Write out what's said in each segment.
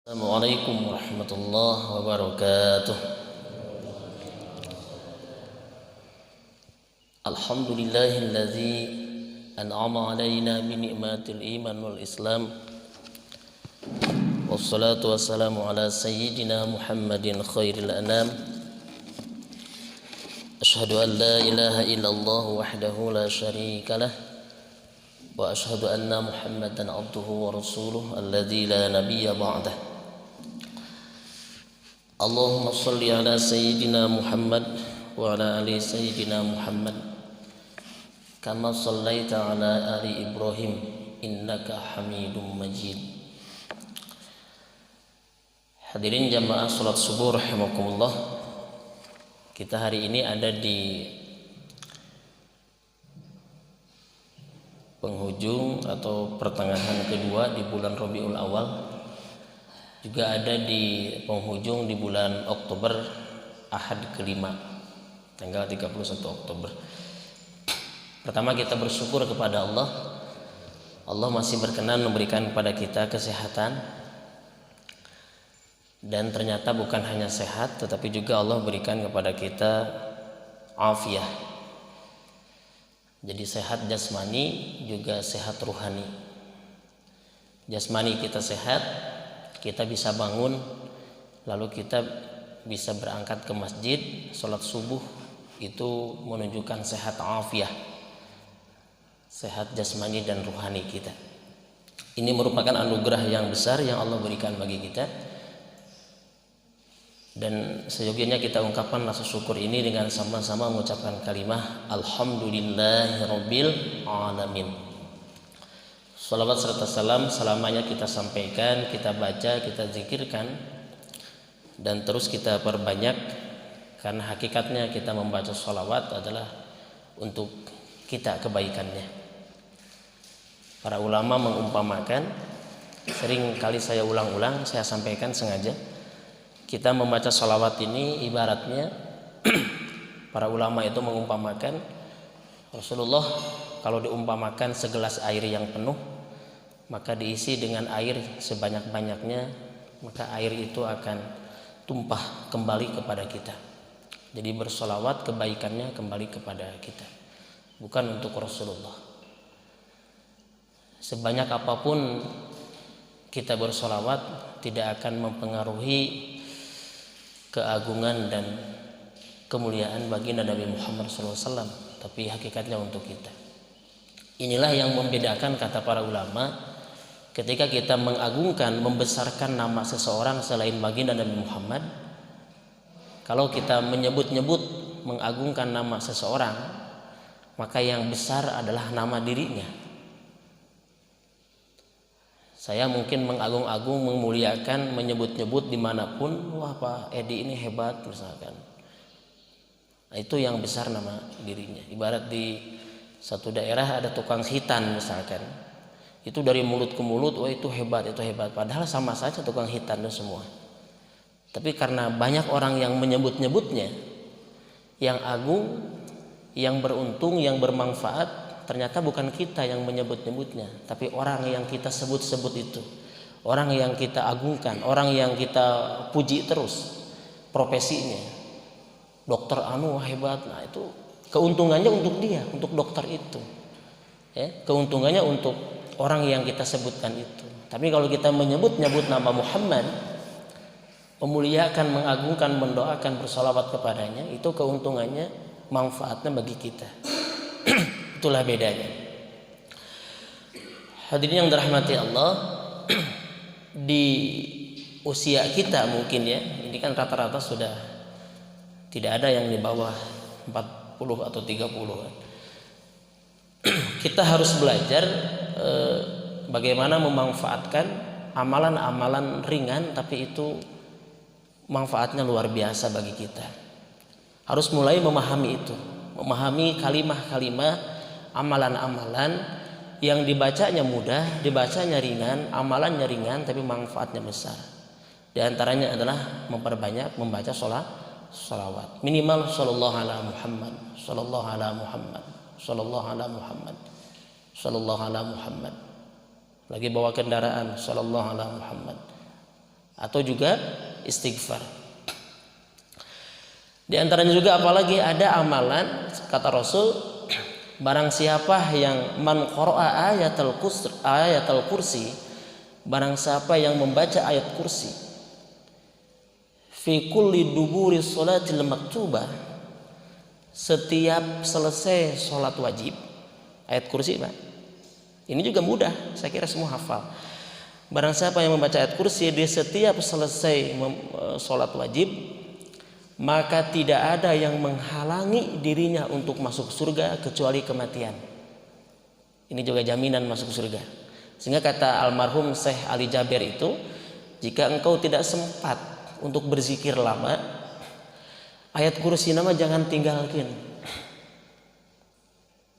Assalamualaikum warahmatullahi wabarakatuh. Alhamdulillahilladzi an'ama alaina bi ni'matil iman wal islam. Wassalatu wassalamu ala sayyidina Muhammadin khairil anam. Asyhadu an la ilaha illallah wahdahu la syarika lah. Wa asyhadu anna Muhammadan abduhu wa rasuluh alladzi la nabiyya ba'dah. Allahumma salli ala sayyidina Muhammad wa ala ali sayyidina Muhammad kama sallaita ala ali Ibrahim innaka Hamidum Majid. Hadirin jamaah salat subuh rahimakumullah. Kita hari ini ada di penghujung atau pertengahan kedua di bulan Rabiul Awal, juga ada di penghujung di bulan Oktober, Ahad kelima, tanggal 31 Oktober. Pertama kita bersyukur kepada Allah. Allah masih berkenan memberikan kepada kita kesehatan, dan ternyata bukan hanya sehat, tetapi juga Allah berikan kepada kita afiah. Jadi sehat jasmani juga sehat ruhani. Jasmani kita sehat, kita bisa bangun, lalu kita bisa berangkat ke masjid, sholat subuh, itu menunjukkan sehat afiah, sehat jasmani dan ruhani kita. Ini merupakan anugerah yang besar yang Allah berikan bagi kita, dan seyogianya kita ungkapkan rasa syukur ini dengan sama-sama mengucapkan kalimah Alhamdulillahirabbil alamin. Salawat serta salam selamanya kita sampaikan, kita baca, kita zikirkan, dan terus kita perbanyak, karena hakikatnya kita membaca salawat adalah untuk kita kebaikannya. Para ulama mengumpamakan, sering kali saya ulang-ulang, saya sampaikan sengaja, kita membaca salawat ini ibaratnya para ulama itu mengumpamakan Rasulullah kalau diumpamakan segelas air yang penuh, maka diisi dengan air sebanyak-banyaknya, maka air itu akan tumpah kembali kepada kita. Jadi bersolawat kebaikannya kembali kepada kita, bukan untuk Rasulullah. Sebanyak apapun kita bersolawat tidak akan mempengaruhi keagungan dan kemuliaan baginda Nabi Muhammad SAW, tapi hakikatnya untuk kita. Inilah yang membedakan, kata para ulama, ketika kita mengagungkan, membesarkan nama seseorang selain baginda Nabi Muhammad. Kalau kita menyebut-nyebut mengagungkan nama seseorang, maka yang besar adalah nama dirinya. Saya mungkin mengagung-agung, memuliakan, menyebut-nyebut dimanapun, wah Pak Edi ini hebat misalkan. Nah, itu yang besar nama dirinya. Ibarat di satu daerah ada tukang hitan misalkan, itu dari mulut ke mulut, wah itu hebat, itu hebat. Padahal sama saja tukang hitan itu semua. Tapi karena banyak orang yang menyebut-nyebutnya, yang agung, yang beruntung, yang bermanfaat, ternyata bukan kita yang menyebut-nyebutnya, tapi orang yang kita sebut-sebut itu, orang yang kita agungkan, orang yang kita puji terus profesinya. Dokter anu hebat, nah itu keuntungannya untuk dia, untuk dokter itu, ya, keuntungannya untuk orang yang kita sebutkan itu. Tapi kalau kita menyebut-nyebut nama Muhammad, memuliakan, mengagungkan, mendoakan, bersalawat kepadanya, itu keuntungannya, manfaatnya bagi kita. Itulah bedanya. Hadirin yang dirahmati Allah, di usia kita mungkin ya, ini kan rata-rata sudah tidak ada yang di bawah 40 atau 30. Kita harus belajar bagaimana memanfaatkan amalan-amalan ringan, tapi itu manfaatnya luar biasa bagi kita. Harus mulai memahami itu, memahami kalimah-kalimah, amalan-amalan yang dibacanya mudah, dibacanya ringan, amalannya ringan, tapi manfaatnya besar. Di antaranya adalah memperbanyak membaca salawat. Minimal sallallahu ala Muhammad, sallallahu ala Muhammad, sallallahu ala Muhammad, sallallahu ala Muhammad. Lagi bawa kendaraan, sallallahu ala Muhammad. atau juga istighfar. Di antaranya juga apalagi ada amalan kata Rasul, barang siapa yang man qara'a ayatul kursi, barang siapa yang membaca ayat kursi fi kulli duburi sholatil maktubah, setiap selesai sholat wajib. Ayat kursi Pak, ini juga mudah, saya kira semua hafal. Barang siapa yang membaca ayat kursi di setiap selesai sholat wajib, maka tidak ada yang menghalangi dirinya untuk masuk surga kecuali kematian. Ini juga jaminan masuk surga. Sehingga kata almarhum Syekh Ali Jaber itu, jika engkau tidak sempat untuk berzikir lama, ayat kursi nama jangan tinggalkan.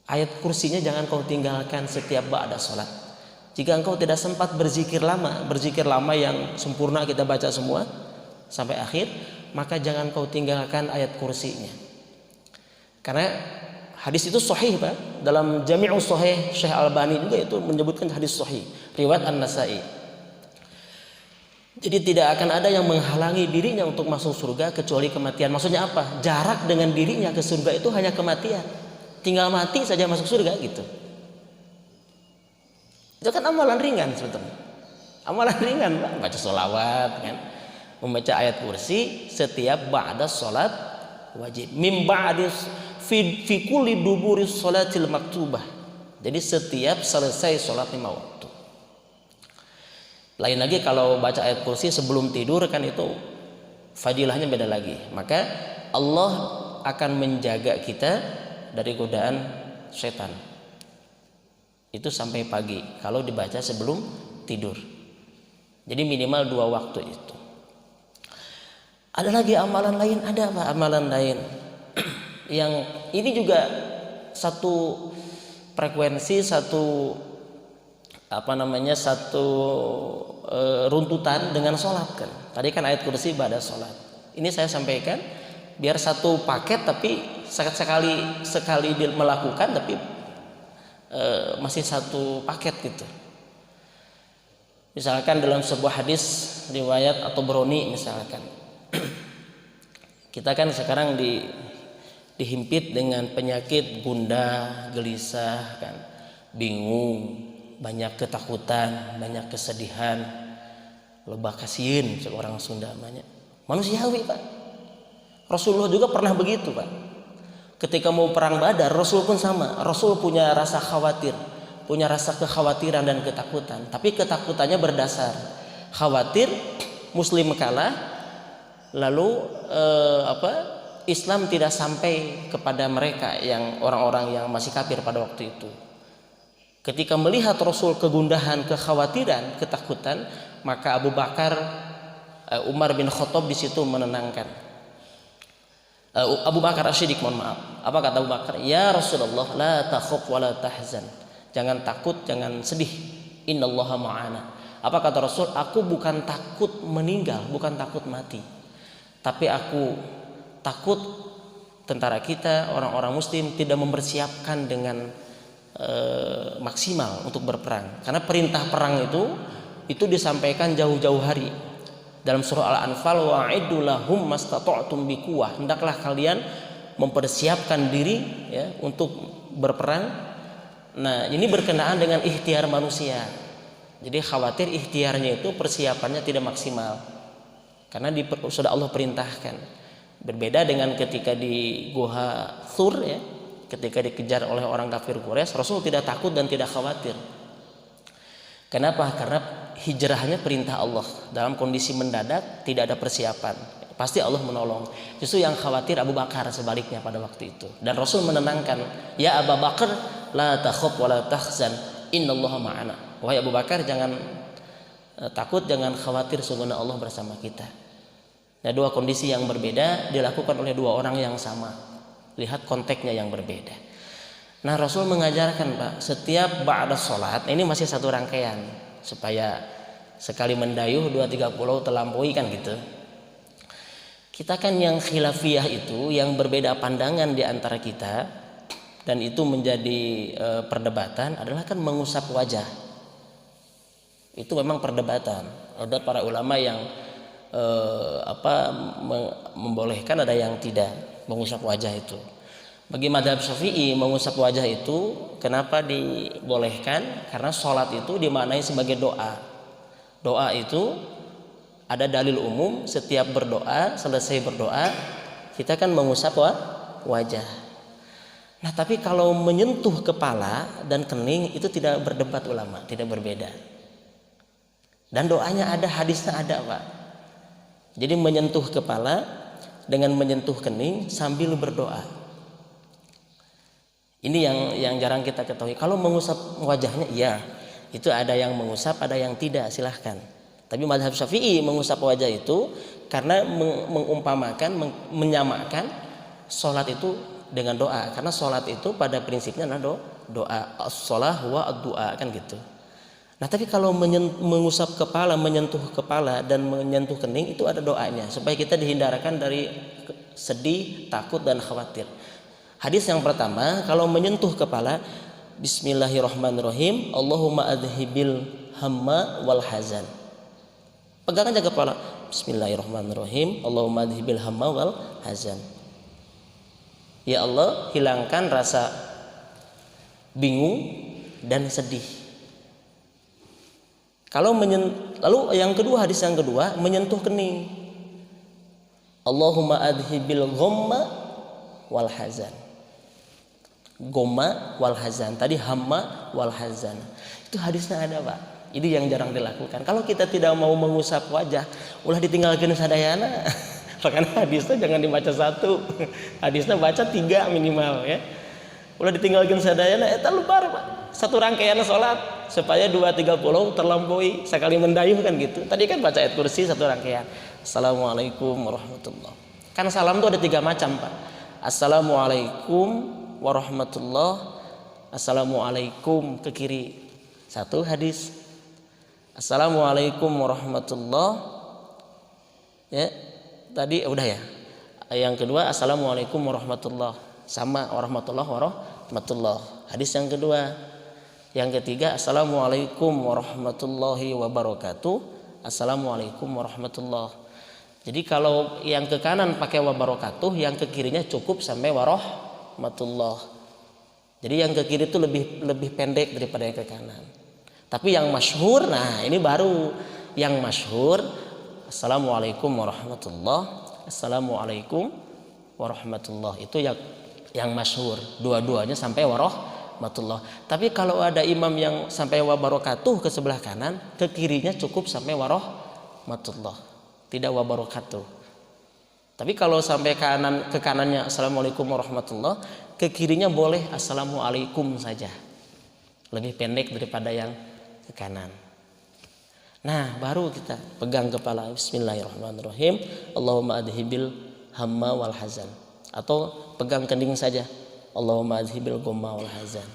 Ayat kursinya jangan kau tinggalkan setiap ba'da sholat. Jika engkau tidak sempat berzikir lama yang sempurna kita baca semua sampai akhir, maka jangan kau tinggalkan ayat kursinya. Karena hadis itu sahih Pak. Dalam Jami'us Sahih Syekh Albani juga itu menyebutkan hadis sahih, riwayat An-Nasa'i. Jadi tidak akan ada yang menghalangi dirinya untuk masuk surga kecuali kematian. Maksudnya apa? Jarak dengan dirinya ke surga itu hanya kematian. Tinggal mati saja masuk surga gitu. Itu kan amalan ringan sebetulnya. Amalan ringan Pak, baca sholawat kan, membaca ayat kursi setiap ba'da sholat wajib. Mim ba'di fi kulli duburi sholatil maktubah. Jadi setiap selesai sholat 5 waktu. Lain lagi kalau baca ayat kursi sebelum tidur, kan itu fadilahnya beda lagi. Maka Allah akan menjaga kita dari godaan setan. Itu sampai pagi kalau dibaca sebelum tidur. Jadi minimal 2 waktu itu. Ada lagi amalan lain, ada apa amalan lain yang ini juga satu frekuensi, satu runtutan dengan sholat kan. Tadi kan ayat kursi ba'da sholat. Ini saya sampaikan biar satu paket, tapi sekali melakukan tapi masih satu paket gitu. Misalkan dalam sebuah hadis riwayat atau Broni misalkan, kita kan sekarang dihimpit dengan penyakit gundah, gelisah kan, bingung, banyak ketakutan, banyak kesedihan, lebah kasihin seorang Sunda namanya. Manusiawi Pak. Rasulullah juga pernah begitu Pak. Ketika mau perang Badar, Rasul pun sama. Rasul punya rasa khawatir, punya rasa kekhawatiran dan ketakutan. Tapi ketakutannya berdasar khawatir Muslim kalah, lalu Islam tidak sampai kepada mereka yang orang-orang yang masih kafir pada waktu itu. Ketika melihat Rasul kegundahan, kekhawatiran, ketakutan, maka Abu Bakar, Umar bin Khattab di situ menenangkan. Abu Bakar As-Siddiq, mohon maaf. Apa kata Abu Bakar? Ya Rasulullah, la takhaf wa la tahzan. Jangan takut, jangan sedih. Innallaha ma'ana. Apa kata Rasul? Aku bukan takut meninggal, bukan takut mati. Tapi aku takut tentara kita, orang-orang muslim tidak mempersiapkan dengan maksimal untuk berperang. Karena perintah perang itu disampaikan jauh-jauh hari. Dalam surah Al-Anfal, wa'iddu lahum mastata'tum biquwah. Hendaklah kalian mempersiapkan diri ya untuk berperang. Nah, ini berkenaan dengan ikhtiar manusia. Jadi khawatir ikhtiarnya itu persiapannya tidak maksimal. Karena sudah Allah perintahkan. Berbeda dengan ketika di Gua Thur ya, ketika dikejar oleh orang kafir Quraisy, Rasul tidak takut dan tidak khawatir. Kenapa? Karena hijrahnya perintah Allah. Dalam kondisi mendadak, tidak ada persiapan, pasti Allah menolong. Justru yang khawatir Abu Bakar sebaliknya pada waktu itu. Dan Rasul menenangkan, ya Abu Bakar, la takhaf wa la tahzan, innallaha ma'ana. Wahai Abu Bakar, jangan takut, jangan khawatir, sungguhnya Allah bersama kita. Nah, 2 kondisi yang berbeda dilakukan oleh 2 orang yang sama. Lihat konteksnya yang berbeda. Nah, Rasul mengajarkan Pak, setiap ba'da sholat, ini masih satu rangkaian supaya sekali mendayuh 2-3 pulau terlampaui kan gitu. Kita kan yang khilafiyah itu, yang berbeda pandangan di antara kita, dan itu menjadi perdebatan adalah kan mengusap wajah. Itu memang perdebatan. Ada para ulama yang membolehkan, ada yang tidak mengusap wajah itu. Bagi mazhab Syafi'i, mengusap wajah itu kenapa dibolehkan? Karena sholat itu dimaknai sebagai doa. Doa itu ada dalil umum, setiap berdoa, selesai berdoa kita kan mengusap wajah. Nah, tapi kalau menyentuh kepala dan kening itu tidak berdebat ulama, tidak berbeda. Dan doanya ada, hadisnya ada, Pak. Jadi menyentuh kepala dengan menyentuh kening sambil berdoa. Ini yang jarang kita ketahui. Kalau mengusap wajahnya, iya, itu ada yang mengusap, ada yang tidak, silahkan. Tapi mazhab Syafi'i mengusap wajah itu karena mengumpamakan, menyamakan sholat itu dengan doa. Karena sholat itu pada prinsipnya adalah doa. As-shalah wa ad-du'a, kan gitu. Nah, tapi kalau mengusap kepala, menyentuh kepala dan menyentuh kening itu ada doanya supaya kita dihindarkan dari sedih, takut dan khawatir. Hadis yang pertama, kalau menyentuh kepala, Bismillahirrahmanirrahim, Allahumma adhibil hamma wal hazan. Pegang aja kepala, Bismillahirrahmanirrahim, Allahumma adhibil hamma wal hazan. Ya Allah, hilangkan rasa bingung dan sedih. Lalu yang kedua, hadis yang kedua, menyentuh kening, Allahumma adhibil ghamma wal hazan. Goma wal hazan, tadi hamma wal hazan. Itu hadisnya ada, Pak. Ini yang jarang dilakukan. Kalau kita tidak mau mengusap wajah, ulah ditinggalkan sadayana. Makanya hadisnya jangan dibaca satu, hadisnya baca 3 minimal, ya. Ulah ditinggalkan sadayana, eta lebar, Pak. Satu rangkaian sholat supaya 2:30 terlampaui sekali mendayuh, kan gitu. Tadi kan baca ayat kursi satu rangkaian. Assalamualaikum warahmatullahi. Kan salam itu ada 3 macam, Pak. Assalamualaikum warahmatullah, assalamualaikum ke kiri, satu hadis. Assalamualaikum warahmatullah, ya tadi udah ya. Yang kedua assalamualaikum warahmatullah, sama warahmatullah, hadis yang kedua. Yang ketiga assalamualaikum warahmatullahi wabarakatuh, assalamualaikum warahmatullah. Jadi kalau yang ke kanan pakai wabarakatuh, yang ke kirinya cukup sampai warahmatullah. Jadi yang ke kiri itu lebih pendek daripada yang ke kanan. Tapi yang masyhur, nah ini baru yang masyhur, assalamualaikum warahmatullah, assalamualaikum warahmatullah, itu yang masyhur. Dua-duanya sampai warahmatullah. Tapi kalau ada imam yang sampai wabarakatuh ke sebelah kanan, ke kirinya cukup sampai warahmatullah, tidak wabarakatuh. Tapi kalau sampai ke kanannya assalamualaikum warahmatullah, ke kirinya boleh assalamualaikum saja, lebih pendek daripada yang ke kanan. Nah, baru kita pegang kepala, Bismillahirrahmanirrahim, Allahumma adhibil hamma wal hazan, atau pegang kening saja, Allahumma adhibil ghamma wal hazan.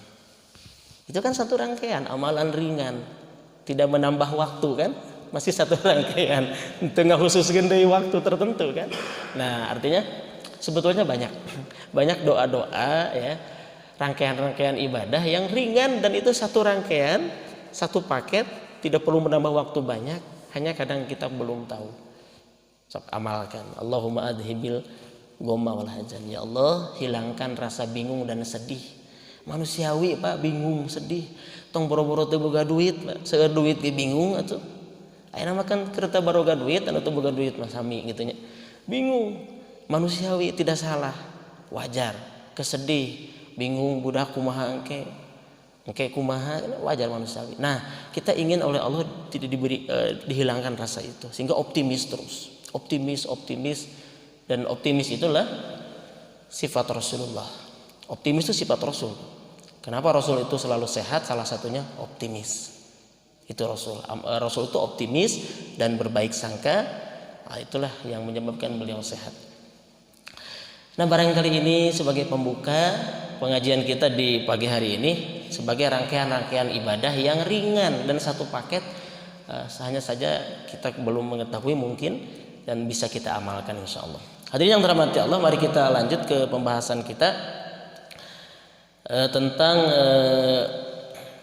Itu kan satu rangkaian amalan ringan, tidak menambah waktu, kan? Masih satu rangkaian, tengah khusus gendai waktu tertentu, kan. Nah, artinya sebetulnya banyak doa-doa, ya, rangkaian-rangkaian ibadah yang ringan, dan itu satu rangkaian, satu paket, tidak perlu menambah waktu banyak, hanya kadang kita belum tahu. Sok amalkan. Allahumma adhibil ghamma wal hazan. Ya Allah, hilangkan rasa bingung dan sedih. Manusiawi, Pak, bingung, sedih. Tong boro-boro teu boga duit, Pak. Seueur duit ge bingung atuh. Ayeuna makan kereta baroga duit anu teu boga duit mah sami gitu nya. Bingung, manusiawi, tidak salah, wajar. Kesedih, bingung, budak kumaha engke kumaha, wajar manusiawi. Nah, kita ingin oleh Allah tidak dihilangkan rasa itu, sehingga optimis terus, optimis, dan optimis itulah sifat Rasulullah. Optimis itu sifat Rasul. Kenapa Rasul itu selalu sehat? Salah satunya optimis. Itu Rasul itu optimis dan berbaik sangka. Nah, itulah yang menyebabkan beliau sehat. Nah, barangkali ini sebagai pembuka pengajian kita di pagi hari ini, sebagai rangkaian-rangkaian ibadah yang ringan dan satu paket, hanya saja kita belum mengetahui mungkin, dan bisa kita amalkan insyaallah. Hadirin yang dirahmati Allah, mari kita lanjut ke pembahasan kita tentang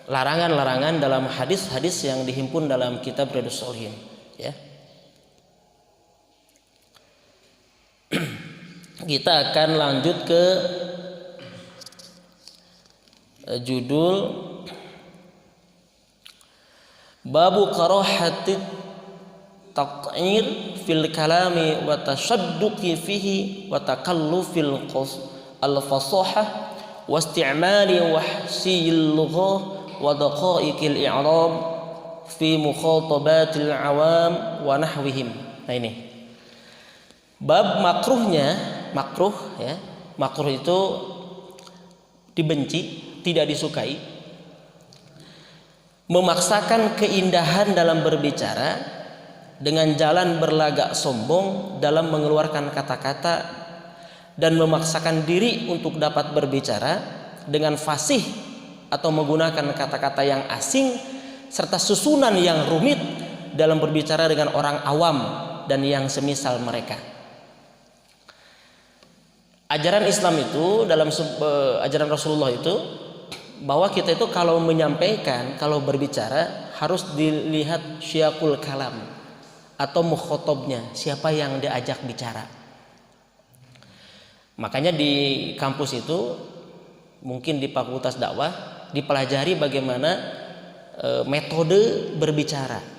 larangan-larangan dalam hadis-hadis yang dihimpun dalam kitab Riyadhus Shalihin, ya. Kita akan lanjut ke judul Babu Karahatit Taq'ir fil kalami wa tashadduqi fihi wa takallufil al-fasahah wa isti'mali wahsiyil lughah wa daqa'iqil i'rab fi mukhatabatil awam wa nahwihim. Nah ini bab makruhnya. Makruh ya, makruh itu dibenci, tidak disukai, memaksakan keindahan dalam berbicara dengan jalan berlagak sombong dalam mengeluarkan kata-kata, dan memaksakan diri untuk dapat berbicara dengan fasih atau menggunakan kata-kata yang asing serta susunan yang rumit dalam berbicara dengan orang awam dan yang semisal mereka. Ajaran Islam itu, dalam ajaran Rasulullah itu, bahwa kita itu kalau menyampaikan, kalau berbicara harus dilihat syaqul kalam atau mukhotabnya, siapa yang diajak bicara. Makanya di kampus itu, mungkin di Fakultas Dakwah, dipelajari bagaimana metode berbicara.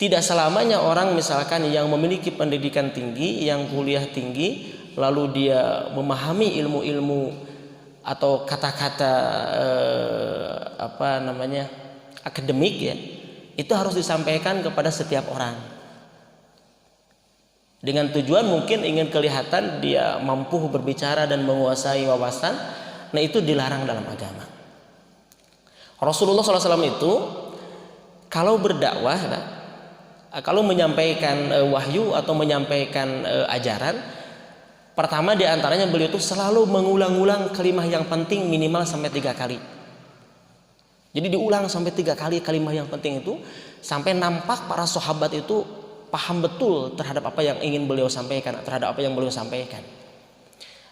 Tidak selamanya orang misalkan yang memiliki pendidikan tinggi, yang kuliah tinggi, lalu dia memahami ilmu-ilmu atau kata-kata akademik ya, itu harus disampaikan kepada setiap orang. Dengan tujuan mungkin ingin kelihatan dia mampu berbicara dan menguasai wawasan. Nah, itu dilarang dalam agama. Rasulullah SAW itu kalau berdakwah, kalau menyampaikan wahyu atau menyampaikan ajaran, pertama diantaranya beliau itu selalu mengulang-ulang kalimah yang penting minimal sampai 3 kali. Jadi diulang sampai 3 kali kalimah yang penting itu, sampai nampak para sahabat itu paham betul terhadap apa yang ingin beliau sampaikan, terhadap apa yang beliau sampaikan.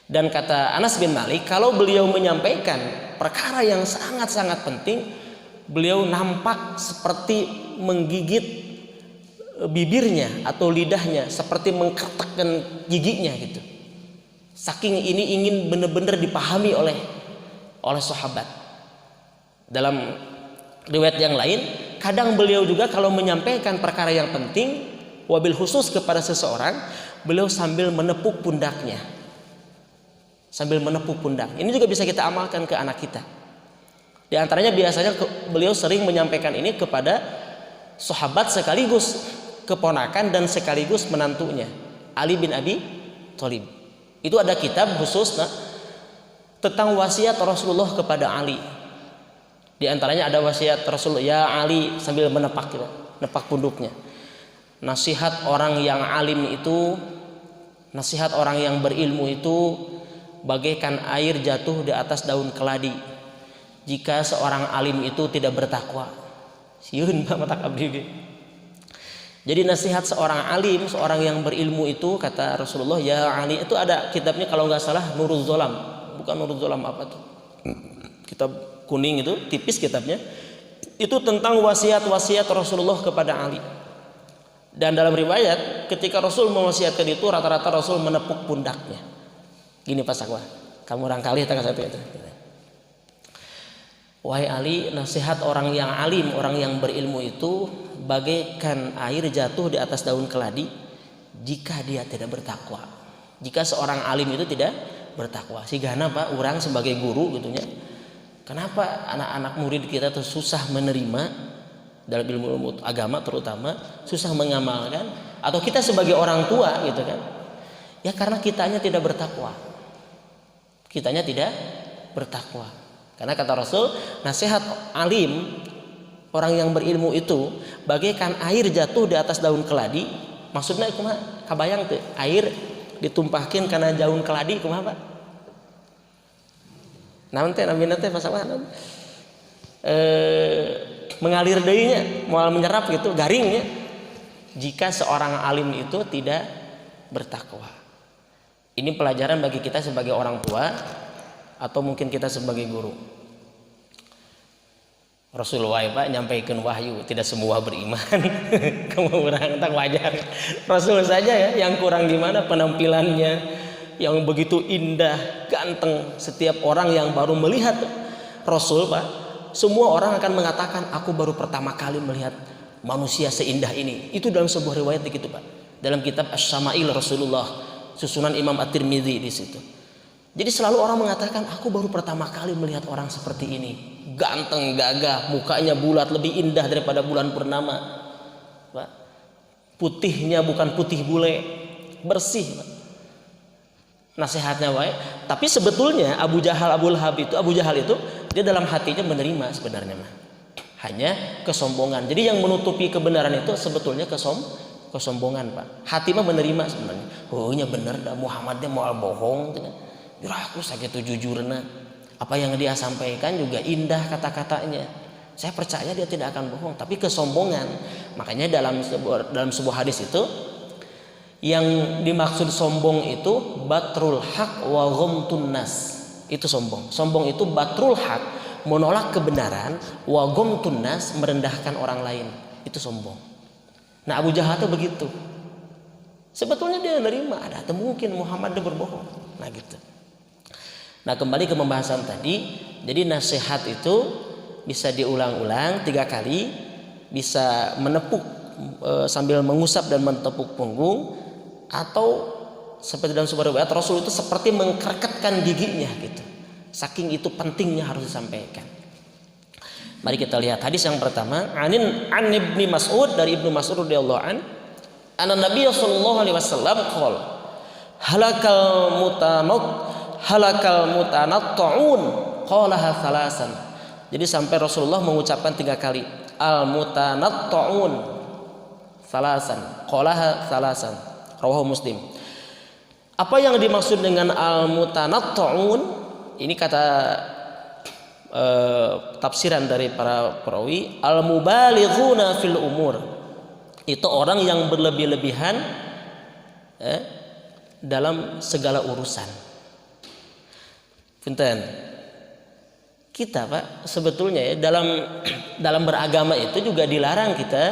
Dan kata Anas bin Malik, kalau beliau menyampaikan perkara yang sangat-sangat penting, beliau nampak seperti menggigit bibirnya atau lidahnya, seperti mengkertakkan giginya gitu. Saking ini ingin benar-benar dipahami oleh sahabat. Dalam riwayat yang lain, kadang beliau juga kalau menyampaikan perkara yang penting, wabil khusus kepada seseorang, beliau sambil menepuk pundaknya. Sambil menepuk pundak. Ini juga bisa kita amalkan ke anak kita. Di antaranya biasanya beliau sering menyampaikan ini kepada sahabat sekaligus keponakan dan sekaligus menantunya, Ali bin Abi Thalib. Itu ada kitab khusus tentang wasiat Rasulullah kepada Ali. Di antaranya ada wasiat Rasulullah, ya Ali, sambil menepak punduknya. Nasihat orang yang alim itu, nasihat orang yang berilmu itu bagaikan air jatuh di atas daun keladi jika seorang alim itu tidak bertakwa. Sieun matak abdi. Jadi nasihat seorang alim, seorang yang berilmu itu, kata Rasulullah, ya Ali, itu ada kitabnya kalau nggak salah Nurul Zolam, bukan Nurul Zolam apa tuh? Kitab kuning itu, tipis kitabnya. Itu tentang wasiat-wasiat Rasulullah kepada Ali. Dan dalam riwayat, ketika Rasul mewasiatkan itu, rata-rata Rasul menepuk pundaknya. Gini Pak Sakwa, kamu rangkali tanggal satu itu. Wahai Ali, nasihat orang yang alim, orang yang berilmu itu bagaikan air jatuh di atas daun keladi jika dia tidak bertakwa. Jika seorang alim itu tidak bertakwa. Sigana Pak, orang sebagai guru gitunya. Kenapa anak-anak murid kita tuh susah menerima dalam ilmu agama terutama, susah mengamalkan, atau kita sebagai orang tua gitu kan. Ya karena kitanya tidak bertakwa. Kitanya tidak bertakwa. Karena kata Rasul, nasihat alim, orang yang berilmu itu bagaikan air jatuh di atas daun keladi. Maksudnya kumaha? Kabayang tuh, air ditumpahkan karena daun keladi kumaha Pak? Namun teh namina teh pasawa mengalir deuinya, moal menyerap gitu, garingnya. Jika seorang alim itu tidak bertakwa. Ini pelajaran bagi kita sebagai orang tua atau mungkin kita sebagai guru. Rasulullah Pak nyampaikan wahyu, tidak semua beriman. Kamu orang tak wajar. Rasul saja ya yang kurang gimana penampilannya, yang begitu indah, ganteng. Setiap orang yang baru melihat Rasul Pak, semua orang akan mengatakan aku baru pertama kali melihat manusia seindah ini. Itu dalam sebuah riwayat begitu Pak. Dalam kitab Asy-Syama'il Rasulullah, susunan Imam At-Tirmidzi di situ. Jadi selalu orang mengatakan aku baru pertama kali melihat orang seperti ini. Ganteng, gagah, mukanya bulat, lebih indah daripada bulan purnama. Pak. Putihnya bukan putih bule, bersih. Pak. Nasihatnya baik. Tapi sebetulnya Abu Jahal itu dia dalam hatinya menerima sebenarnya mah. Hanya kesombongan. Jadi yang menutupi kebenaran itu sebetulnya kesombongan Pak. Hati mah menerima sebenarnya. Oh nya bener dah Muhammadnya moal bohong. Biar aku sakitu jujurna. Apa yang dia sampaikan juga indah kata-katanya. Saya percaya dia tidak akan bohong. Tapi kesombongan. Makanya dalam sebuah hadis itu yang dimaksud sombong itu batrul haq wa ghamtun nas. Itu sombong. Sombong itu batrul haq, menolak kebenaran, wa ghamtun nas, merendahkan orang lain. Itu sombong. Nah Abu Jahal itu begitu. Sebetulnya dia menerima ada atau mungkin Muhammad dia berbohong. Nah gitu. Nah kembali ke pembahasan tadi. Jadi nasihat itu bisa diulang-ulang 3 kali, bisa menepuk sambil mengusap dan menepuk punggung, atau seperti dalam sebuah riwayat Rasul itu seperti mengkerketkan giginya gitu. Saking itu pentingnya harus disampaikan. Mari kita lihat hadis yang pertama. An Ibnu Mas'ud, dari Ibnu Mas'ud radhiyallahu an, anna Nabiy sallallahu alaihi wasallam qala halakal mutanattu'un qalaha thalasan. Jadi sampai Rasulullah mengucapkan 3 kali al mutanattu'un thalasan, qalaha thalasan. Rawahu Muslim. Apa yang dimaksud dengan al mutanattu'un? Ini kata tafsiran dari para perawi, al mubalighuna fil umur. Itu orang yang berlebih-lebihan dalam segala urusan. Punten. Kita Pak sebetulnya ya dalam beragama itu juga dilarang kita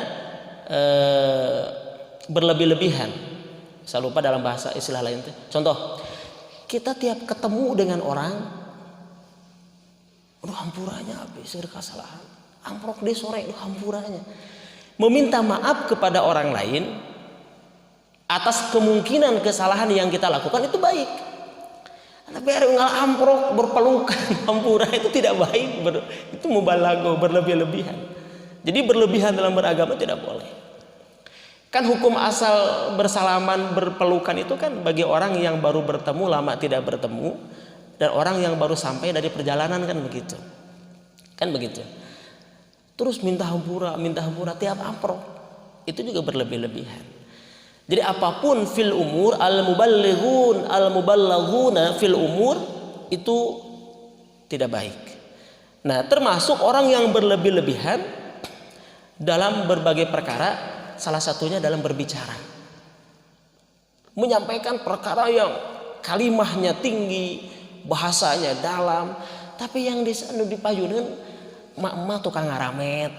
berlebih-lebihan. Saya lupa dalam bahasa istilah lain itu. Contoh, kita tiap ketemu dengan orang, aduh hampuranya habis kesalahan. Amprok deh sore, aduh hampuranya. Meminta maaf kepada orang lain atas kemungkinan kesalahan yang kita lakukan itu baik. Tapi hari ngal amprok berpelukan hampura itu tidak baik. Itu mubalaghah, berlebih-lebihan. Jadi berlebihan dalam beragama tidak boleh. Kan hukum asal bersalaman berpelukan itu kan bagi orang yang baru bertemu, lama tidak bertemu, dan orang yang baru sampai dari perjalanan kan begitu. Kan begitu. Terus minta hampura tiap amprok. Itu juga berlebih-lebihan. Jadi apapun fil umur al-muballaghuna fil umur itu tidak baik. Nah, termasuk orang yang berlebih-lebihan dalam berbagai perkara, salah satunya dalam berbicara. Menyampaikan perkara yang kalimahnya tinggi, bahasanya dalam, tapi yang di payunan mak-mak tukang ngaramet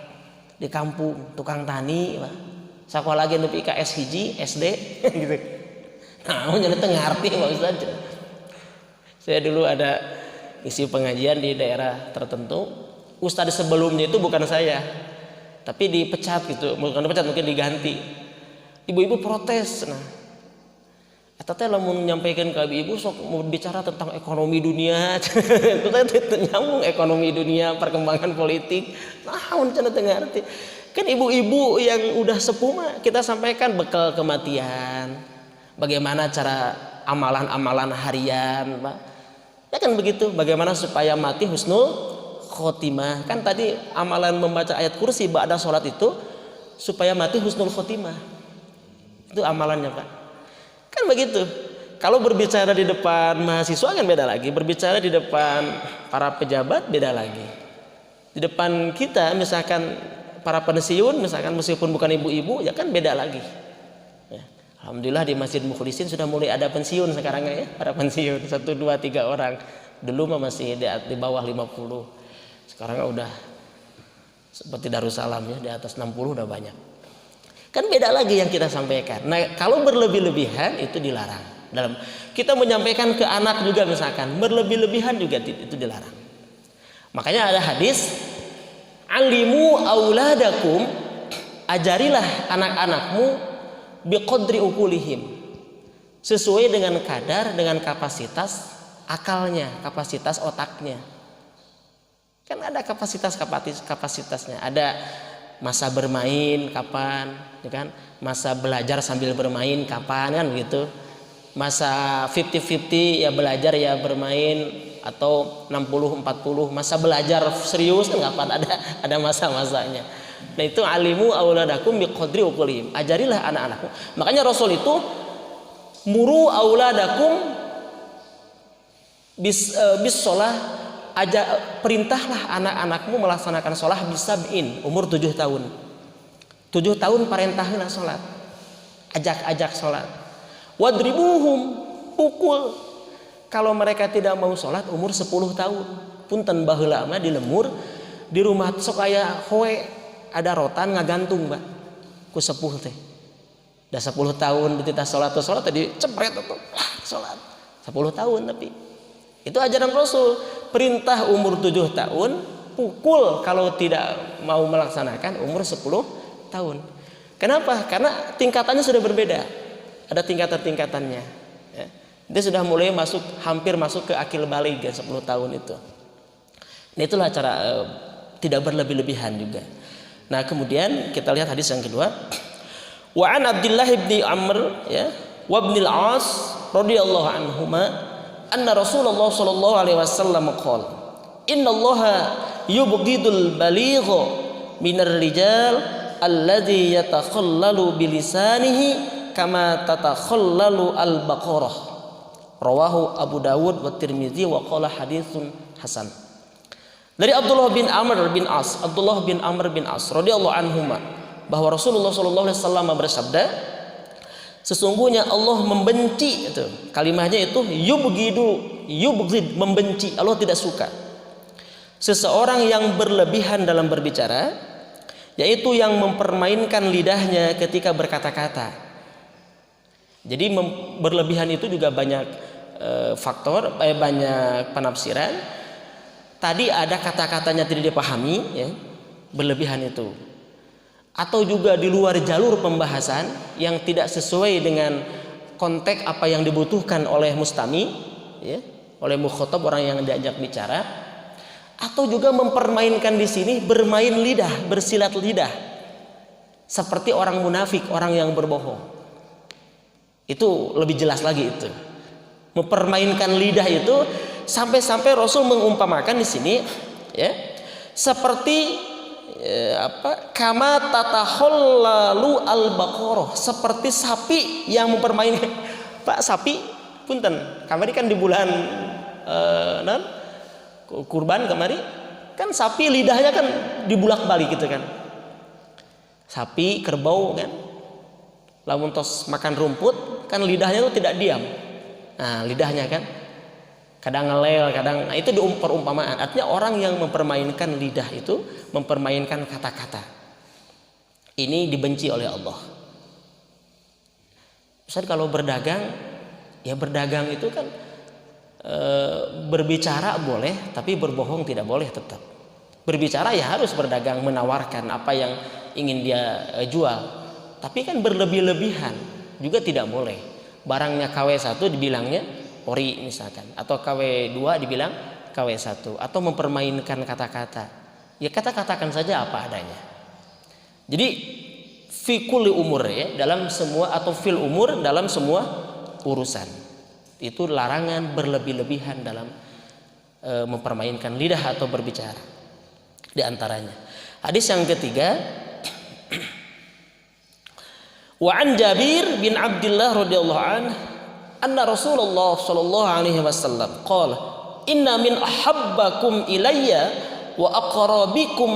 di kampung, tukang tani, Pak. Sekolah lagi nepi ka S1 SD gitu. Nah, jadi ngerti Pak Ustaz. Saya dulu ada isi pengajian di daerah tertentu. Ustaz sebelumnya itu bukan saya, tapi dipecat gitu. Bukan dipecat, mungkin diganti. Ibu-ibu protes. Nah, eta teh lamun menyampaikan ke ibu sok mau bicara tentang ekonomi dunia. Itu teh nyambung ekonomi dunia, perkembangan politik. Naon cenah teu ngarti. Kan ibu-ibu yang udah sepuh mah kita sampaikan bekal kematian, bagaimana cara amalan-amalan harian, Pak. Ya kan begitu, bagaimana supaya mati husnul khotimah. Kan tadi amalan membaca ayat kursi ba'da sholat itu supaya mati husnul khotimah. Itu amalannya Pak. Kan begitu. Kalau berbicara di depan mahasiswa kan beda lagi, berbicara di depan para pejabat beda lagi. Di depan kita misalkan para pensiun, misalkan meskipun bukan ibu-ibu, ya kan beda lagi. Ya. Alhamdulillah di Masjid Mukhlisin sudah mulai ada pensiun sekarang ya, para pensiun 1, 2, 3 orang. Dulu mah masih di bawah 50. Sekarang udah seperti Darussalam ya, di atas 60 udah banyak. Kan beda lagi yang kita sampaikan. Nah, kalau berlebih-lebihan itu dilarang. Dalam kita menyampaikan ke anak juga misalkan, berlebih-lebihan juga itu dilarang. Makanya ada hadis, alimu auladakum, ajarilah anak-anakmu biqadri ukulihim, sesuai dengan kadar, dengan kapasitas akalnya, kapasitas otaknya. Kan ada kapasitasnya. Ada masa bermain kapan, ya kan? Masa belajar sambil bermain kapan, kan begitu. Masa 50-50 ya belajar ya bermain, atau 60-40 masa belajar serius kan kapan, ada masa-masanya. Nah itu alimu auladakum biqadri uqulihim, ajarilah anak-anakmu. Makanya Rasul itu muru auladakum bis shalah, perintahlah anak-anakmu melaksanakan sholat bisab'in, umur 7 tahun. 7 tahun perintahkan sholat, ajak sholat. Wadribuhum, pukul kalau mereka tidak mau sholat umur 10 tahun. Punten baheula mah di lemur di rumah sok aya hoe, ada rotan ngagantung Mbak ku sepuh teh. Dah 10 tahun dititah sholat tadi cepret tuh sholat 10 tahun. Tapi itu ajaran Rasul. Perintah umur 7 tahun, pukul kalau tidak mau melaksanakan umur 10 tahun. Kenapa? Karena tingkatannya sudah berbeda. Ada tingkatan-tingkatannya ya. Dia sudah mulai hampir masuk ke akil baligh ya, 10 tahun itu. Nah, itulah cara tidak berlebih-lebihan juga. Nah, kemudian kita lihat hadis yang kedua. Wa an Abdullah bin Amr ya, wa ibn al-As radhiyallahu anhuma anna Rasulullah sallallahu alaihi wasallam qala innallaha yubghidul baligha minar rijal alladhi yatakhallalu bilisanihi kama tatakhallalu al-baqarah, rawahu Abu Dawud wa Tirmidzi wa qala haditsun hasan. Dari Abdullah bin Amr bin As radhiyallahu anhuma bahwa Rasulullah sallallahu alaihi wasallam bersabda, sesungguhnya Allah membenci, itu kalimatnya itu yubghid, membenci. Allah tidak suka seseorang yang berlebihan dalam berbicara, yaitu yang mempermainkan lidahnya ketika berkata-kata. Jadi berlebihan itu juga banyak faktor, banyak penafsiran. Tadi ada kata-katanya tidak dipahami ya, berlebihan itu. Atau juga di luar jalur pembahasan yang tidak sesuai dengan konteks apa yang dibutuhkan oleh mustami ya, oleh mukhatab, orang yang diajak bicara. Atau juga mempermainkan di sini bermain lidah, bersilat lidah, seperti orang munafik, orang yang berbohong. Itu lebih jelas lagi itu. Mempermainkan lidah itu sampai-sampai Rasul mengumpamakan di sini ya, seperti kama tatakhallalu al-baqarah, seperti sapi yang mempermainkan. Pak, sapi punten kamari kan di bulan kurban kemari kan sapi lidahnya kan dibulak-balik gitu kan. Sapi, kerbau kan lamun tos makan rumput kan lidahnya itu tidak diam. Nah, lidahnya kan kadang ngelel, kadang, nah itu perumpamaan. Artinya orang yang mempermainkan lidah itu, mempermainkan kata-kata, ini dibenci oleh Allah. Misal kalau berdagang, ya berdagang itu kan berbicara boleh, tapi berbohong tidak boleh tetap. Berbicara ya harus berdagang, menawarkan apa yang ingin dia jual. Tapi kan berlebih-lebihan juga tidak boleh. Barangnya KW1 dibilangnya ori misalkan, atau KW2 dibilang KW1, atau mempermainkan kata-kata. Ya kata-katakan saja apa adanya. Jadi fikul umur ya, dalam semua, atau fil umur dalam semua urusan. Itu larangan berlebih-lebihan dalam mempermainkan lidah atau berbicara. Di antaranya hadis yang ketiga, wa an Jabir bin Abdullah radhiyallahu anhu anna Rasulullah sallallahu alaihi wasallam qala inna min ahabbakum ilayya wa aqrabikum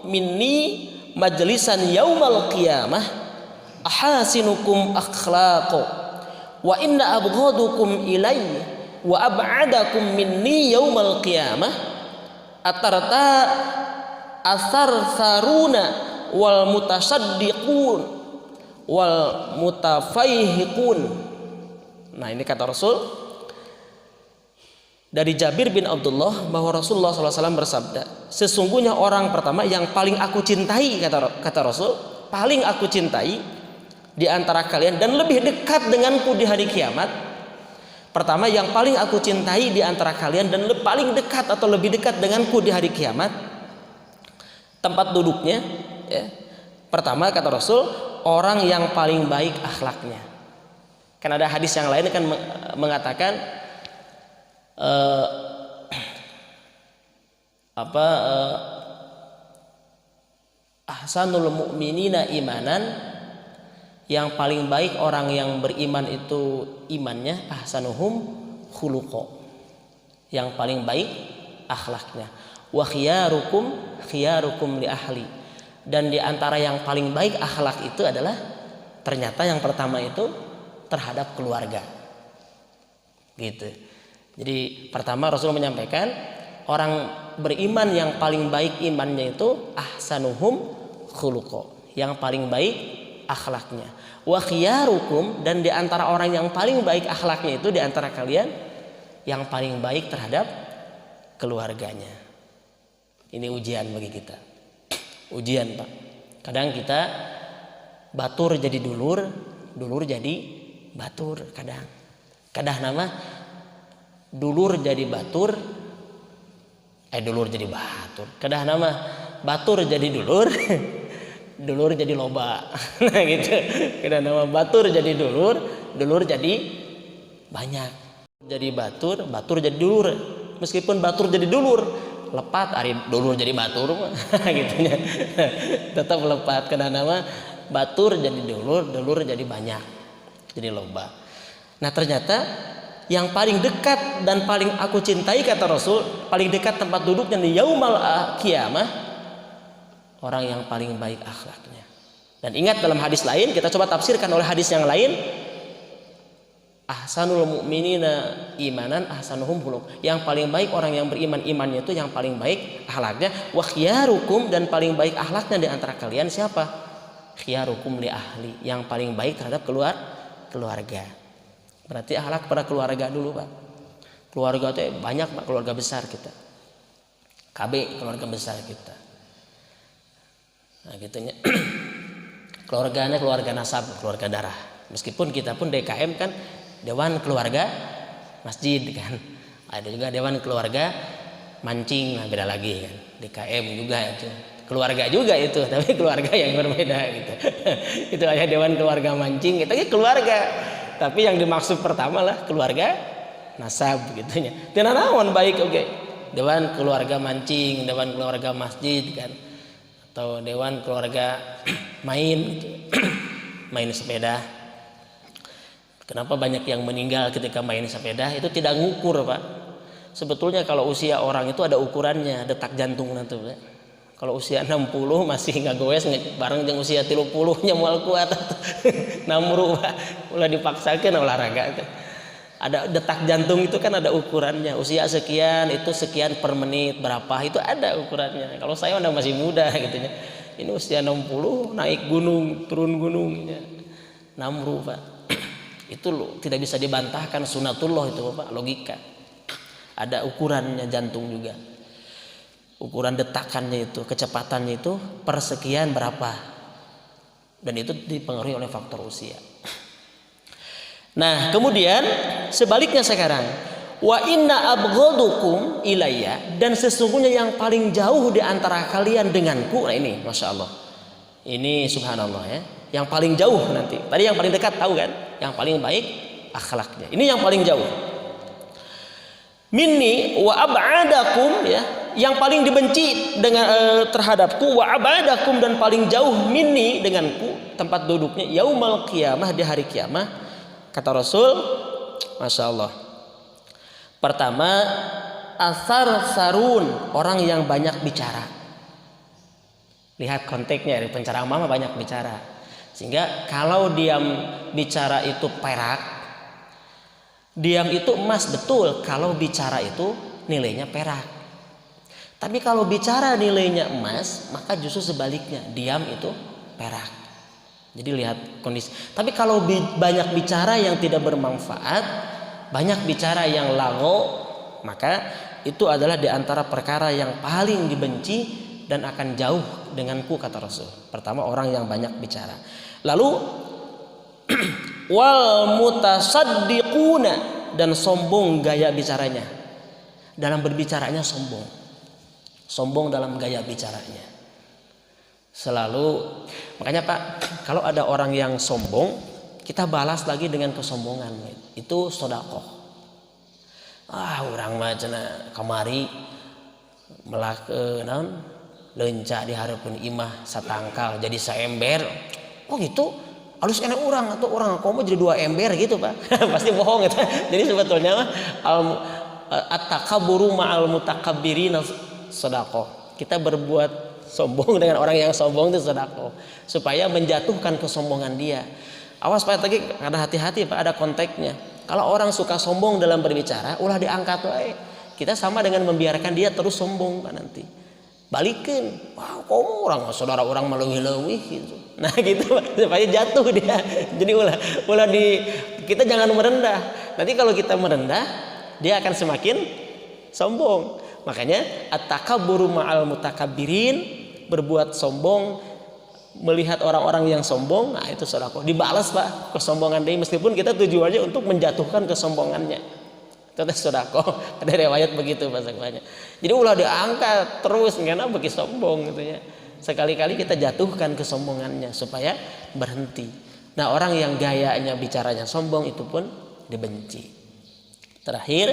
minni majlisan yaumal qiyamah ahasinukum akhlaqo wa inna abghadukum ilayya wa ab'adakum minni yaumal qiyamah atarta asar saruna wal mutasaddiqun wal mutafaihiqun. Nah, ini kata Rasul dari Jabir bin Abdullah bahwa Rasulullah SAW bersabda, sesungguhnya orang pertama yang paling aku cintai, kata Rasul, paling aku cintai di antara kalian dan lebih dekat denganku di hari kiamat. Pertama, yang paling aku cintai di antara kalian dan paling dekat atau lebih dekat denganku di hari kiamat, tempat duduknya, ya. Pertama kata Rasul, orang yang paling baik akhlaknya. Kan ada hadis yang lain kan mengatakan ahsanul mu'minina imanan, yang paling baik orang yang beriman itu imannya, ahsanuhum khuluqa, yang paling baik akhlaknya, wa khiyarukum li ahli, dan di antara yang paling baik akhlak itu adalah ternyata yang pertama itu terhadap keluarga, gitu. Jadi pertama Rasul menyampaikan orang beriman yang paling baik imannya itu ahsanuhum khuluqa, yang paling baik akhlaknya, wa khiyarukum, dan di antara orang yang paling baik akhlaknya itu di antara kalian yang paling baik terhadap keluarganya. Ini ujian bagi kita, ujian Pak. Kadang kita batur jadi dulur, dulur jadi batur, kadang nama dulur jadi batur, dulur jadi batur, kadang nama batur jadi dulur, dulur jadi loba. Nah gitu. Kadang nama batur jadi dulur, dulur jadi banyak. Jadi batur, batur jadi dulur. Meskipun batur jadi dulur, lepat ari dulur jadi batur gitunya. Tetap lepat. Kadang nama batur jadi dulur, dulur jadi banyak. Jadi loba. Nah, ternyata yang paling dekat dan paling aku cintai, kata Rasul, paling dekat tempat duduknya di yaumal qiyamah, orang yang paling baik akhlaknya. Dan ingat dalam hadis lain, kita coba tafsirkan oleh hadis yang lain, ahsanul mu'minina imanan ahsanuhum khuluq, yang paling baik orang yang beriman imannya itu yang paling baik akhlaknya, wa khiyarukum, dan paling baik akhlaknya di antara kalian siapa? Khiyarukum li ahli, yang paling baik terhadap keluarga. Berarti akhlak pada keluarga dulu Pak. Keluarga itu banyak Pak, keluarga besar kita. KB keluarga besar kita. Nah gitunya. Keluarganya keluarga nasab, keluarga darah. Meskipun kita pun DKM kan Dewan Keluarga Masjid kan. Ada juga Dewan Keluarga Mancing, nah beda lagi kan. DKM juga itu. Keluarga juga itu, tapi keluarga yang berbeda gitu. Itu aja Dewan Keluarga Mancing, itu keluarga. Tapi yang dimaksud pertama lah keluarga nasab gitunya. Tina naon baik oke. Dewan Keluarga Mancing, Dewan Keluarga Masjid kan. Atau Dewan Keluarga main gitu. Main sepeda. Kenapa banyak yang meninggal ketika main sepeda? Itu tidak ngukur Pak. Sebetulnya kalau usia orang itu ada ukurannya, detak jantung nanti Pak. Kalau usia 60 masih nggak goes bareng dengan usia 30 nya mual kuat. Namru Pak, ulah dipaksakan olahraga itu. Ada detak jantung itu kan ada ukurannya. Usia sekian itu sekian per menit berapa itu ada ukurannya. Kalau saya udah masih muda gitu ya. Ini usia 60 naik gunung, turun gunungnya. Namru Pak. Itu loh, tidak bisa dibantahkan, sunatullah itu Pak, logika. Ada ukurannya jantung juga. Ukuran detakannya itu, kecepatannya itu persekian berapa. Dan itu dipengaruhi oleh faktor usia. Nah, kemudian sebaliknya sekarang, wa inna abghadukum ilayya, dan sesungguhnya yang paling jauh di antara kalian denganku. Nah ini, Masya Allah. Ini subhanallah ya. Yang paling jauh nanti. Tadi yang paling dekat tahu kan? Yang paling baik akhlaknya. Ini yang paling jauh. Minni wa ab'adakum ya, yang paling dibenci dengan terhadapku, wa ab'adakum, dan paling jauh minni denganku, tempat duduknya yaumal qiyamah, di hari kiamah. Kata Rasul, Masya Allah. Pertama, asar sarun, orang yang banyak bicara. Lihat konteksnya, dari penceramah banyak bicara. Sehingga kalau diam bicara itu perak, diam itu emas, betul. Kalau bicara itu nilainya perak. Tapi kalau bicara nilainya emas, maka justru sebaliknya, diam itu perak. Jadi lihat kondisi. Tapi kalau banyak bicara yang tidak bermanfaat, banyak bicara yang lago, maka itu adalah di antara perkara yang paling dibenci dan akan jauh denganku, kata Rasul. Pertama, orang yang banyak bicara. Lalu wal mutasaddiquna, dan sombong gaya bicaranya. Dalam berbicaranya sombong dalam gaya bicaranya. Selalu, makanya Pak, kalau ada orang yang sombong, kita balas lagi dengan kesombongan. Itu sedekah. Urang mah cenah kamari melakeun leunca di hareupeun imah satangkal jadi saember. Oh gitu. Alus enak urang atau urang komo jadi 2 ember gitu, Pak. Pasti bohong gitu. Jadi sebetulnya mah at-takabburu ma'al mutakabbirin sedekah. Kita berbuat sombong dengan orang yang sombong itu sedekah, supaya menjatuhkan kesombongan dia. Awas Pak, lagi ada hati-hati Pak, ada konteksnya. Kalau orang suka sombong dalam berbicara, ulah diangkat wae. Kita sama dengan membiarkan dia terus sombong Pak nanti. Balikin, wah kamu orang saudara orang melewih-lewih gitu. Nah gitu Pak, supaya jatuh dia. Jadi ulah kita jangan merendah. Nanti kalau kita merendah, dia akan semakin sombong. Makanya at-takabburu ma'al mutakabbirin, berbuat sombong, melihat orang-orang yang sombong, nah itu sedekah. Dibalas Pak kesombongan dia, meskipun kita tujuannya untuk menjatuhkan kesombongannya. Itu sedekah. Ada riwayat begitu bahasanya. Jadi ulah diangkat terus karena bagi sombong gitu ya. Sekali-kali kita jatuhkan kesombongannya supaya berhenti. Nah, orang yang gayanya bicaranya sombong itu pun dibenci. Terakhir,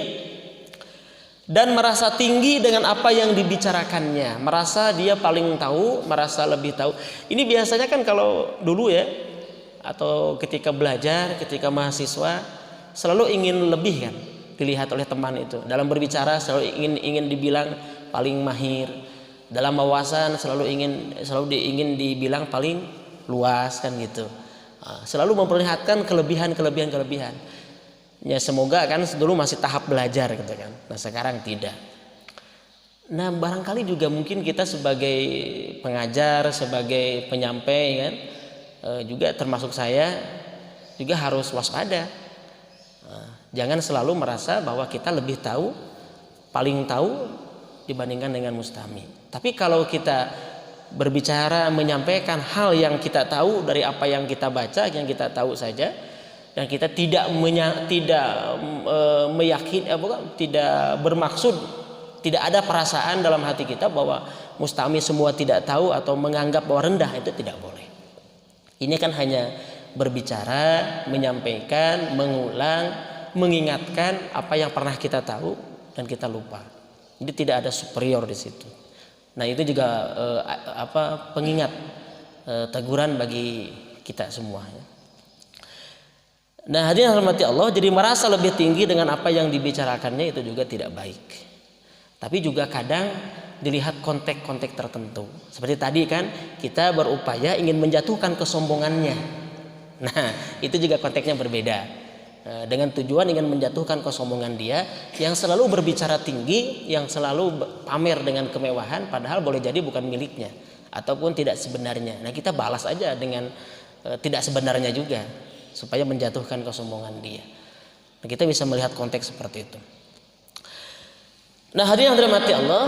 dan merasa tinggi dengan apa yang dibicarakannya, merasa dia paling tahu, merasa lebih tahu. Ini biasanya kan kalau dulu ya, atau ketika belajar, ketika mahasiswa, selalu ingin lebih kan, dilihat oleh teman itu. Dalam berbicara selalu ingin dibilang paling mahir. Dalam wawasan selalu ingin dibilang paling luas kan gitu. Selalu memperlihatkan kelebihan. Ya semoga kan dulu masih tahap belajar gitu kan. Nah sekarang tidak. Nah barangkali juga mungkin kita sebagai pengajar, sebagai penyampai kan, juga termasuk saya juga harus waspada. Jangan selalu merasa bahwa kita lebih tahu, paling tahu dibandingkan dengan mustami. Tapi kalau kita berbicara menyampaikan hal yang kita tahu dari apa yang kita baca, yang kita tahu saja, dan kita tidak bermaksud, tidak ada perasaan dalam hati kita bahwa mustami semua tidak tahu atau menganggap bahwa rendah, itu tidak boleh. Ini kan hanya berbicara, menyampaikan, mengulang, mengingatkan apa yang pernah kita tahu dan kita lupa. Jadi tidak ada superior di situ. Nah itu juga pengingat, teguran bagi kita semua. Nah hadirin rahmati Allah, jadi merasa lebih tinggi dengan apa yang dibicarakannya itu juga tidak baik. Tapi juga kadang dilihat konteks-konteks tertentu. Seperti tadi kan kita berupaya ingin menjatuhkan kesombongannya. Nah itu juga konteksnya berbeda. Dengan tujuan ingin menjatuhkan kesombongan dia, yang selalu berbicara tinggi, yang selalu pamer dengan kemewahan, padahal boleh jadi bukan miliknya ataupun tidak sebenarnya. Nah kita balas aja dengan tidak sebenarnya juga, supaya menjatuhkan kesombongan dia. Nah, kita bisa melihat konteks seperti itu. Nah hadirin yang dirahmati Allah,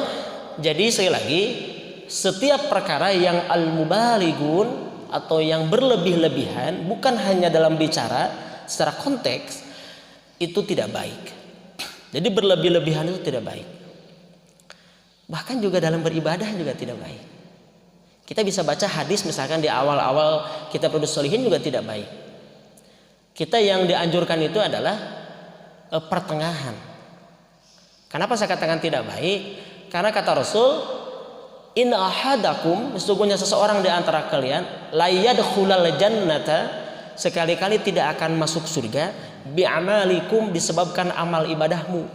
jadi sekali lagi, setiap perkara yang al-mubalighun atau yang berlebih-lebihan, bukan hanya dalam bicara, secara konteks itu tidak baik. Jadi berlebih-lebihan itu tidak baik. Bahkan juga dalam beribadah juga tidak baik. Kita bisa baca hadis misalkan di awal-awal kita Riyadhus Shalihin juga tidak baik. Kita yang dianjurkan itu adalah pertengahan. Kenapa saya katakan tidak baik? Karena kata Rasul, inna ahadakum, sesungguhnya seseorang di antara kalian la yadkhulal jannata, sekali-kali tidak akan masuk surga bi'amalikum, disebabkan amal ibadahmu.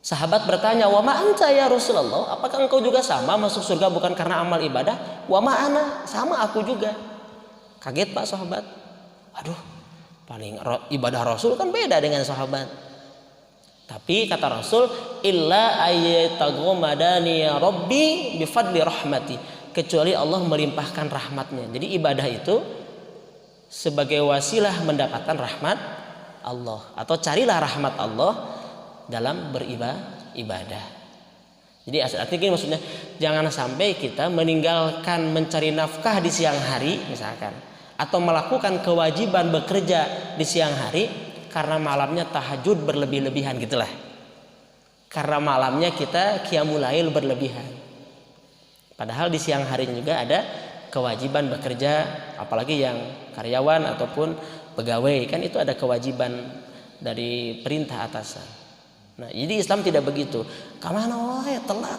Sahabat bertanya, wa ma anta ya Rasulullah, apakah engkau juga sama masuk surga bukan karena amal ibadah? Wa ma ana, sama aku juga. Kaget Pak sahabat. Aduh, paling ibadah Rasul kan beda dengan sahabat. Tapi kata Rasul, illa ayyataghamadani rabbi bifadli rahmati, kecuali Allah melimpahkan rahmatnya. Jadi ibadah itu sebagai wasilah mendapatkan rahmat Allah, atau carilah rahmat Allah dalam beribadah. Jadi artinya maksudnya jangan sampai kita meninggalkan mencari nafkah di siang hari misalkan, atau melakukan kewajiban bekerja di siang hari karena malamnya tahajud berlebih-lebihan gitulah. Karena malamnya kita qiyamul lail berlebihan. Padahal di siang harinya juga ada kewajiban bekerja, apalagi yang karyawan ataupun pegawai, kan itu ada kewajiban dari perintah atasan. Nah, jadi Islam tidak begitu. Kamana wae telat.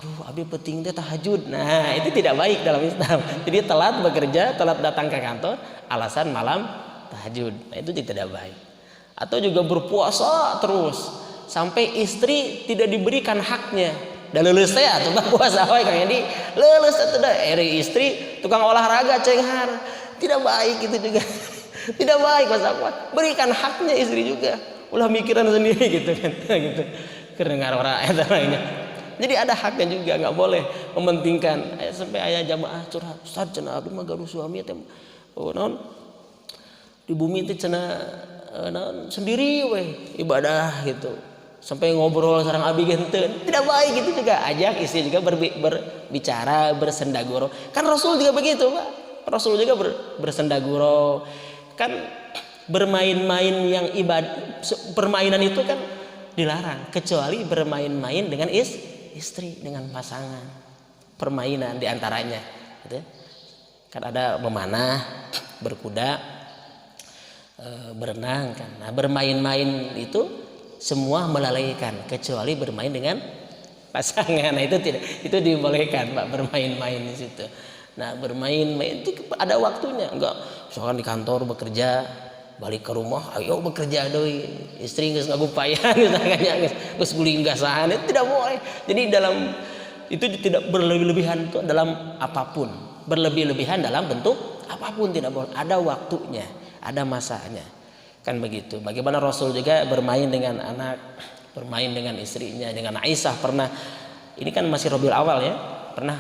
Aduh, abi penting teh tahajud. Nah, itu tidak baik dalam Islam. Jadi telat bekerja, telat datang ke kantor, alasan malam tahajud. Nah, itu tidak baik. Atau juga berpuasa terus sampai istri tidak diberikan haknya. Dah lulus teh tukang puasa wae Kang Edi. Lulus atuh dah istri tukang olahraga cenghar. Tidak baik itu juga. Tidak baik Mas Akwat. Berikan haknya istri juga. Ulah mikiran sendiri gitu kan. Gitu. Kedengar orang eta lainnya. Jadi ada haknya juga, enggak boleh mementingkan. Sampai aya jamaah curhat, "Ustaz cenah abdi mah gaduh suami teh naon di bumi teh cenah naon sendiri we ibadah gitu." Sampai ngobrol sareng abi genteun. Tidak baik gitu juga. Ajak istri juga berbicara, bersendaguro. Kan Rasul juga begitu, Pak. Rasul juga bersendaguro. Kan bermain-main yang ibadah, permainan itu kan dilarang, kecuali bermain-main dengan istri, dengan pasangan. Permainan diantaranya gitu. Kan ada memanah, berkuda, berenang kan. Nah, bermain-main itu semua melalaikan, kecuali bermain dengan pasangan. Nah, itu tidak, itu dibolehkan Pak, bermain-main di situ. Nah, bermain-main itu ada waktunya. Enggak, misalkan di kantor bekerja, balik ke rumah, ayo bekerja deui. Istri geus ngagupayan misalnya geus guling gasahan, itu tidak boleh. Jadi dalam itu tidak berlebih-lebihan itu dalam apapun. Berlebih-lebihan dalam bentuk apapun tidak boleh. Ada waktunya, ada masanya. Kan begitu. Bagaimana Rasul juga bermain dengan anak, bermain dengan istrinya, dengan Aisyah pernah. Ini kan masih Rabiul Awal ya, pernah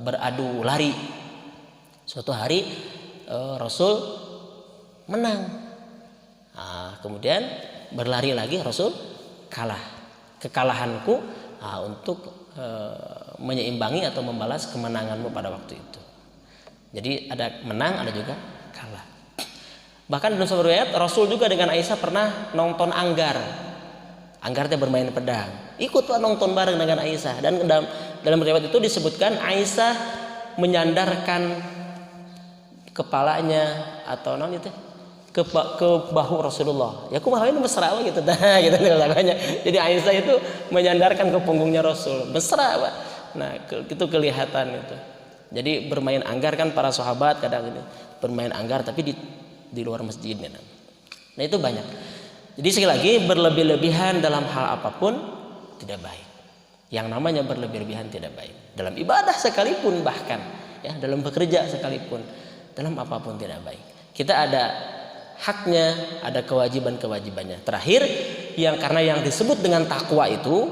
beradu lari. Suatu hari Rasul menang. Nah, kemudian berlari lagi Rasul kalah. Kekalahanku untuk menyeimbangi atau membalas kemenanganmu pada waktu itu. Jadi ada menang, ada juga kalah. Bahkan dalam sebuah riwayat Rasul juga dengan Aisyah pernah nonton anggar. Anggar teh bermain pedang. Ikutlah nonton bareng dengan Aisyah. Dan dalam riwayat itu disebutkan Aisyah menyandarkan kepalanya atau non itu ke bahu Rasulullah. Ya kumaha ini mesra gitu dah gitu lagunya. Jadi Aisyah itu menyandarkan ke punggungnya Rasul. Mesra, Pak. Nah, itu kelihatan itu. Jadi bermain anggar kan para sahabat kadang ini bermain anggar tapi di luar masjid. Nah, itu banyak. Jadi sekali lagi berlebih-lebihan dalam hal apapun tidak baik. Yang namanya berlebih-lebihan tidak baik. Dalam ibadah sekalipun bahkan ya, dalam bekerja sekalipun, dalam apapun tidak baik. Kita ada haknya, ada kewajiban-kewajibannya. Terakhir, karena yang disebut dengan takwa itu,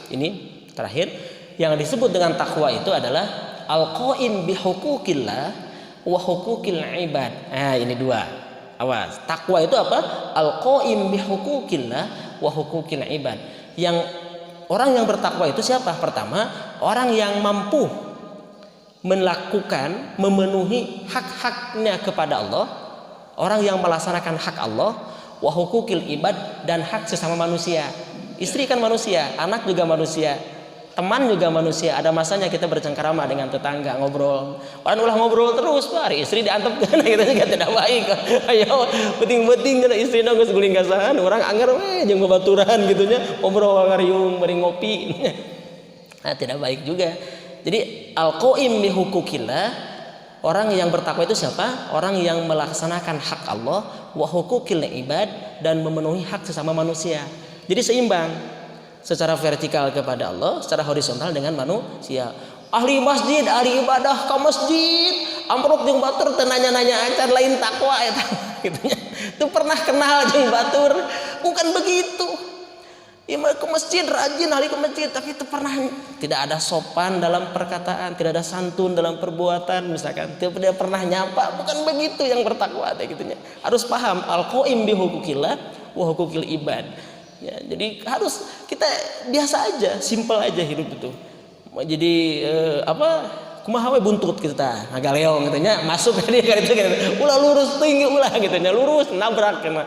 ini terakhir, yang disebut dengan takwa itu adalah al-qaim bi huquqillah wa huquqil ibad. Nah, ini dua. Awas, takwa itu apa? Al-qaim bi huquqillah wa huquqil ibad. Yang orang yang bertakwa itu siapa? Pertama, orang yang mampu melakukan, memenuhi hak-haknya kepada Allah, orang yang melaksanakan hak Allah, wa huquqil ibad, dan hak sesama manusia. Istri kan manusia, anak juga manusia, teman juga manusia. Ada masanya kita bercengkerama dengan tetangga, ngobrol. Orang ulah ngobrol terus, Pak. Istri diantep kan kita juga tidak baik. Ayo, penting-penting kana istri geus guling gasahan, urang anggar we jeung babaturan gitunya, ngobrol ngariung bari ngopi. Nah, tidak baik juga. Jadi al-qaim bi huquqillah, orang yang bertakwa itu siapa? Orang yang melaksanakan hak Allah, wa huquqil ibad, dan memenuhi hak sesama manusia. Jadi seimbang secara vertikal kepada Allah, secara horizontal dengan manusia. Ahli masjid, ahli ibadah ke masjid, amprok jeung batur teu nanya-nanya acan lain takwa eta gitu nya. Teu pernah kenal jeung batur, bukan begitu. Ke masjid rajin hari ke masjid, tapi itu pernah tidak ada sopan dalam perkataan, tidak ada santun dalam perbuatan, misalkan tidak pernah nyapa. Bukan begitu yang bertakwa gitunya. Harus paham al-qaim bi hukukillah wa hukukil ibad. Ya, jadi harus kita biasa aja, simpel aja hidup itu. Jadi kumaha we buntut kita ngagaleong katanya masuk dia gitu ulah lurus tinggi ulah gitunya lurus nabrak kena.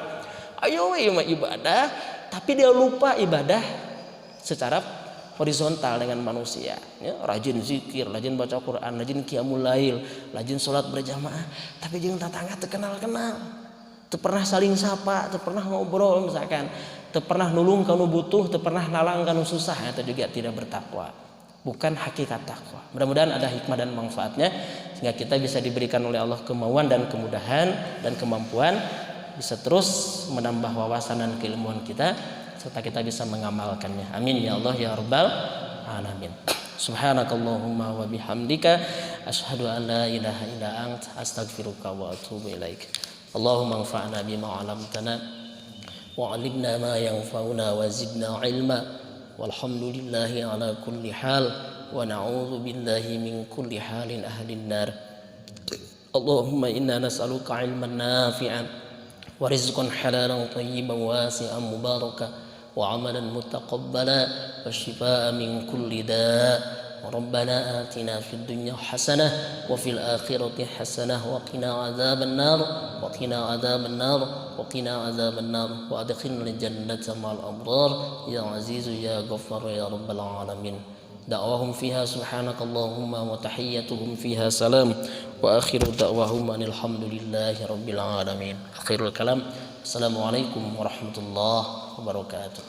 Ayo we mah ibadah, tapi dia lupa ibadah secara horizontal dengan manusia. Ya, rajin zikir, rajin baca Quran, rajin qiyamul lail, rajin sholat berjamaah, tapi jeung tetangga teu kenal-kenal. Teu pernah saling sapa, teu pernah ngobrol misalkan, teu pernah nulung kanu butuh, teu pernah nalang kanu susah, itu juga tidak bertakwa. Bukan hakikat takwa. Mudah-mudahan ada hikmah dan manfaatnya sehingga kita bisa diberikan oleh Allah kemauan dan kemudahan dan kemampuan bisa terus menambah wawasan dan keilmuan kita serta kita bisa mengamalkannya. Amin ya Allah ya rabbal alamin. Subhanakallahumma wa bihamdika asyhadu an la ilaha illa anta astaghfiruka wa atubu ilaik. Allahumma anfa'na bima 'allamtana wa 'allimna ma yanfa'una wa zidna 'ilma. Walhamdulillahi ala kulli hal wa na'udzu billahi min kulli halin ahlin nar. Allahumma inna nas'aluka 'ilman nafi'an wa rizqan halalan tayyiban wasi'an mubaraka wa 'amalan mutaqabbala wa shifaa min kulli da'. ربنا آتنا في الدنيا حسنة وفي الآخرة حسنة وقنا عذاب النار وقنا عذاب النار وقنا عذاب النار وأدخلنا الجنة مع الأبرار يا عزيز يا غفار يا رب العالمين. دعواهم فيها سبحانك اللهم وتحيتهم فيها سلام وآخر دعواهم أن الحمد لله رب العالمين. خير الكلام السلام عليكم ورحمة الله وبركاته.